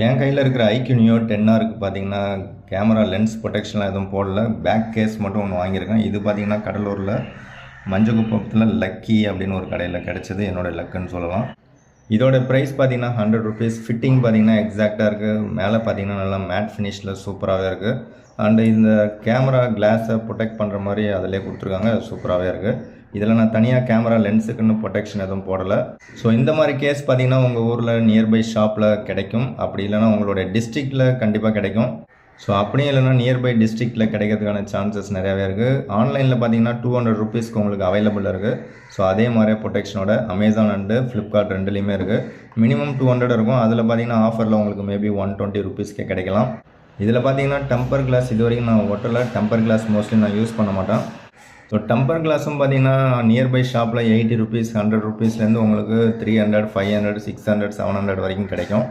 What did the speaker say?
என் கையில் இருக்கிற IQ neo 10Rக்கு பார்த்தீங்கன்னா கேமரா லென்ஸ் ப்ரொடெக்ஷன்லாம் எதுவும் போடல. பேக் கேஸ் மட்டும் ஒன்று வாங்கியிருக்கேன். இது பார்த்தீங்கன்னா கடலூரில் மஞ்சக்குப்பத்தில் லக்கி அப்படின்னு ஒரு கடையில் கிடச்சிது. என்னோடய லக்குன்னு சொல்லலாம். இதோட ப்ரைஸ் பார்த்தீங்கன்னா 100 ருபீஸ். ஃபிட்டிங் பார்த்தீங்கன்னா எக்ஸாக்டாக இருக்குது. மேலே பார்த்தீங்கன்னா நல்லா மேட் ஃபினிஷில் சூப்பராகவே இருக்குது. அண்டு இந்த கேமரா கிளாஸை ப்ரொடெக்ட் பண்ணுற மாதிரி அதிலே கொடுத்துருக்காங்க. சூப்பராகவே இருக்குது. இதில் நான் தனியாக கேமரா லென்ஸுக்குன்னு ப்ரொடெக்ஷன் எதுவும் போடலை. ஸோ இந்த மாதிரி கேஸ் பார்த்தீங்கன்னா உங்கள் ஊரில் நியர்பை ஷாப்பில் கிடைக்கும். அப்படி இல்லைனா உங்களுடைய டிஸ்ட்ரிக்டில் கண்டிப்பாக கிடைக்கும். ஸோ அப்படியும் இல்லைனா நியர்பை டிஸ்ட்ரிக்டில் கிடைக்கிறதுக்கான சான்சஸ் நிறையாவே இருக்குது. ஆன்லைனில் பார்த்தீங்கன்னா 200 ருபீஸ்க்கு உங்களுக்கு அவைலபிள் இருக்குது. ஸோ அதே மாதிரி ப்ரொடெக்ஷனோட அமேசான் அண்டு ஃப்ளிப்கார்ட் ரெண்டுலேயுமே இருக்குது. மினிமம் 200 இருக்கும். அதில் பார்த்தீங்கன்னா ஆஃபரில் உங்களுக்கு மேபி 120 ருபீஸ்க்கே கிடைக்கலாம். இதில் பார்த்தீங்கன்னா டெம்பர் கிளாஸ் இது வரைக்கும் நான் ஒட்டலை. டெம்பர் கிளாஸ் மோஸ்ட்லி நான் யூஸ் பண்ண மாட்டேன். ஸோ டெம்பர் கிளாஸும் பார்த்தீங்கன்னா நியர்பை ஷாப்பில் 80 ருபீஸ் 100 ருபீஸ்லேருந்து உங்களுக்கு 300 500 600 700 வரைக்கும் கிடைக்கும்.